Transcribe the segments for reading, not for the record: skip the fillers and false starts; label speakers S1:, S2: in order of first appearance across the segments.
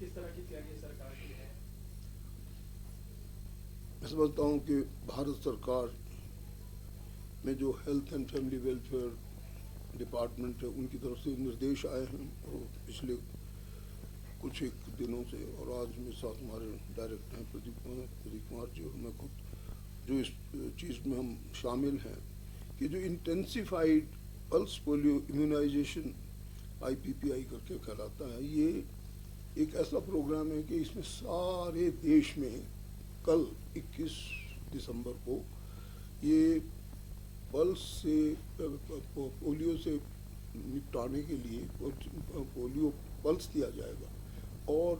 S1: किस तरह की तैयारी सरकार की है?
S2: मैं समझता हूँ कि भारत सरकार में जो health and family welfare department है उनकी तरफ से निर्देश आए हैं और पिछले कुछ एक दिनों से, और आज मेरे साथ हमारे डायरेक्टर हैं प्रदीप कुमार जी, और मैं खुद जो इस चीज़ में हम शामिल हैं कि जो intensified pulse polio immunisation IPPI करके कहलाता है, ये एक ऐसा प्रोग्राम है कि इसमें सारे देश में कल 21 दिसंबर को ये पल्स से पोलियो से निपटाने के लिए पोलियो पल्स दिया जाएगा, और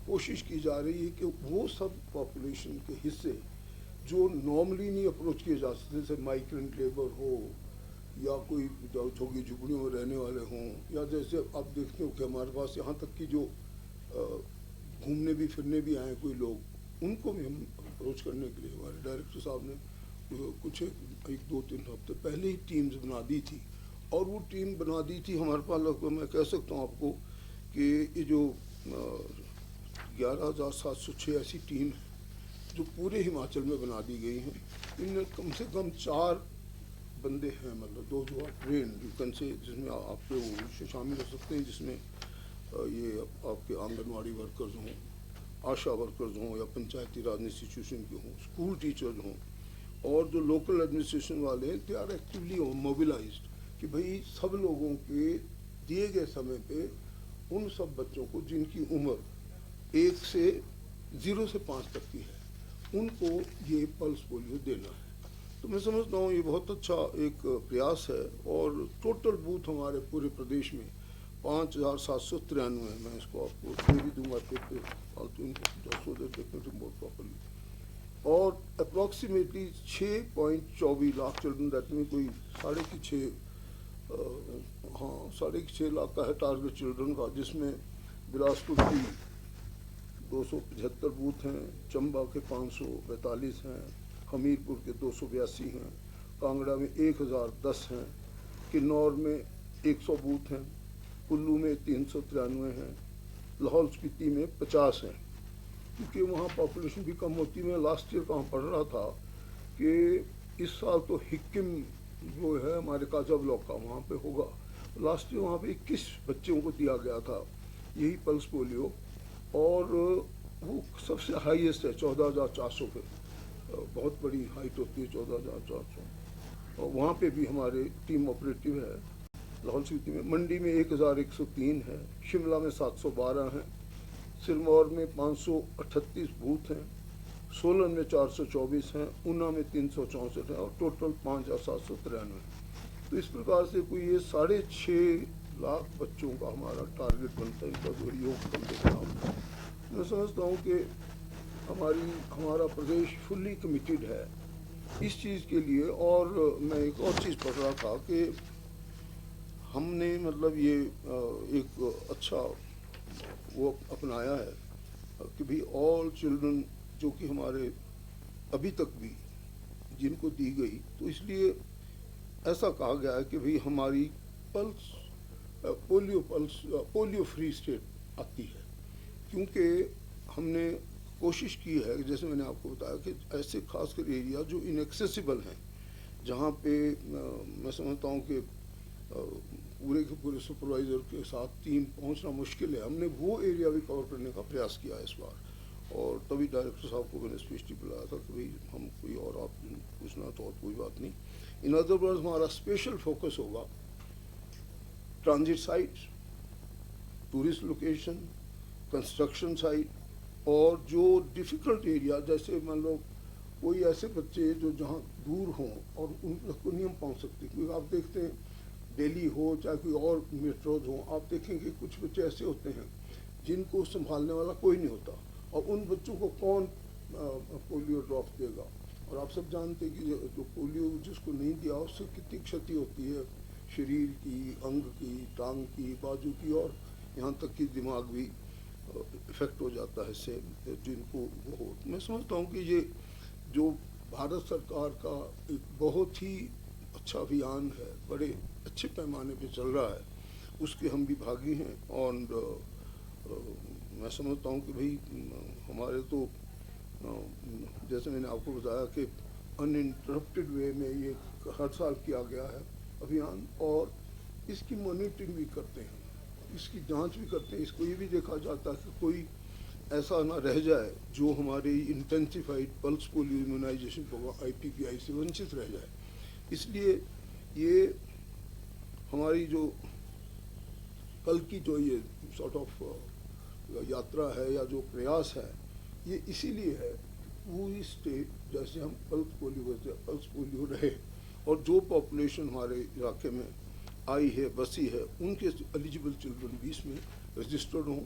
S2: कोशिश की जा रही है कि वो सब पॉपुलेशन के हिस्से जो नॉर्मली नहीं अप्रोच किए जा सकते, जैसे माइग्रेंट लेबर हो या कोई झोगी झुपड़ियों में रहने वाले हों, या जैसे आप देखते हो कि हमारे पास यहाँ तक कि जो घूमने भी फिरने भी आए कोई लोग, उनको भी हम अप्रोच करने के लिए हमारे डायरेक्टर साहब ने कुछ एक 2-3 हफ्ते पहले ही टीम्स बना दी थी। और वो टीम बना दी थी हमारे पास लगभग, मैं कह सकता हूँ आपको कि ये जो 11,706 ऐसी टीम है जो पूरे हिमाचल में बना दी गई हैं। इनमें कम से कम 4 बंदे हैं, मतलब दो जो आप ट्रेन यू कैन से, जिसमें आपके वो शामिल हो सकते हैं, जिसमें ये आपके आंगनवाड़ी वर्कर्स हों, आशा वर्कर्स हों, या पंचायती राज इंस्टीट्यूशन के हों, स्कूल टीचर्स हों, और जो लोकल एडमिनिस्ट्रेशन वाले हैं, दे आर एक्टिवली मोबिलाइज्ड कि भाई सब लोगों के दिए गए समय पे उन सब बच्चों को जिनकी उम्र 1 से 0 से 5 तक की है, उनको ये पल्स पोलियो देना है। तो मैं समझता हूँ ये बहुत अच्छा एक प्रयास है, और टोटल बूथ हमारे पूरे प्रदेश में 5,793 है। मैं इसको आपको दे भी दूंगा फालतू इनको रिपोर्ट प्रॉपरली, और अप्रॉक्सीमेटली 6.24 लाख चिल्ड्रन, दैट में कोई 6.5 लाख का है टारगेट चिल्ड्रन का, जिसमें बिलासपुर की 275 बूथ हैं, चंबा के 542 हैं, हमीरपुर के 282 हैं, कांगड़ा में 1010 हैं, किन्नौर में 100 बूथ हैं, कुल्लू में 393 हैं, लाहौल स्पीति में 50 हैं, क्योंकि वहाँ पॉपुलेशन भी कम होती है। मैं लास्ट ईयर कहाँ पढ़ रहा था कि इस साल तो हिक्किम जो है हमारे काजा ब्लॉक का, वहाँ पे होगा, लास्ट ईयर वहाँ पे 21 बच्चों को दिया गया था यही पल्स पोलियो, और वो सबसे हाईएस्ट है 14,400 पे, बहुत बड़ी हाइट होती है 14,400, और वहाँ पे भी हमारे टीम ऑपरेटिव है। लाहौल स्पीति में, मंडी में 1,103 है, शिमला में 712 हैं, सिरमौर में 538 बूथ हैं, सोलन में 424 हैं, ऊना में 364 हैं, और टोटल 5,793। तो इस प्रकार से कोई ये 6.5 लाख बच्चों का हमारा टारगेट बनता है, इनका जो योगदान देना होता है। मैं समझता हूँ कि हमारा प्रदेश फुल्ली कमिटेड है इस चीज़ के लिए। और मैं एक और चीज़ पढ़ रहा था कि हमने मतलब ये एक अच्छा वो अपनाया है कि भाई ऑल चिल्ड्रन जो कि हमारे अभी तक भी जिनको दी गई, तो इसलिए ऐसा कहा गया है कि भाई हमारी पोलियो फ्री स्टेट आती है, क्योंकि हमने कोशिश की है कि जैसे मैंने आपको बताया कि ऐसे खासकर एरिया जो इनएक्सेसिबल हैं, जहाँ पे मैं समझता हूँ कि पूरे के पूरे सुपरवाइज़र के साथ टीम पहुंचना मुश्किल है, हमने वो एरिया भी कवर करने का प्रयास किया है इस बार। और तभी डायरेक्टर साहब को मैंने स्पेशली बुलाया था कि भाई हम कोई और आप पूछना तो और कोई बात नहीं। इन अदर वर्ड्स हमारा स्पेशल फोकस होगा transit site, tourist location, construction site, और जो डिफ़िकल्ट एरिया, जैसे मान लो कोई ऐसे बच्चे जो जहाँ दूर हों और उन तक को नहीं हम पहुँच सकते, क्योंकि आप देखते हैं दिल्ली हो चाहे कोई और मेट्रोज हो, आप देखेंगे कुछ बच्चे ऐसे होते हैं जिनको संभालने वाला कोई नहीं होता, और उन बच्चों को कौन पोलियो ड्रॉप देगा। और आप सब जानते हैं कि जो पोलियो जिसको नहीं दिया उससे कितनी क्षति होती है शरीर की, अंग की, टांग की, बाजू की, और यहाँ तक कि दिमाग भी इफेक्ट हो जाता है इससे जिनको वो हो। मैं समझता हूँ कि ये जो भारत सरकार का एक बहुत ही अच्छा अभियान है, बड़े अच्छे पैमाने पे चल रहा है, उसके हम भी भागी हैं। और मैं समझता हूँ कि भाई हमारे तो जैसे मैंने आपको बताया कि अनइंटरप्टेड वे में ये हर साल किया गया है अभियान, और इसकी मॉनिटरिंग भी करते हैं, इसकी जांच भी करते हैं। इसको ये भी देखा जाता है कि कोई ऐसा ना रह जाए जो हमारी intensified pulse polio immunisation programme IPPI से वंचित रह जाए। इसलिए ये हमारी जो कल की जो ये सॉर्ट ऑफ यात्रा है या जो प्रयास है, ये इसीलिए है पूरी स्टेट जैसे हम पल्स पोलियो रहे, और जो पॉपुलेशन हमारे इलाके में आई है, बसी है, उनके एलिजिबल चिल्ड्रन भी इसमें रजिस्टर्ड हों,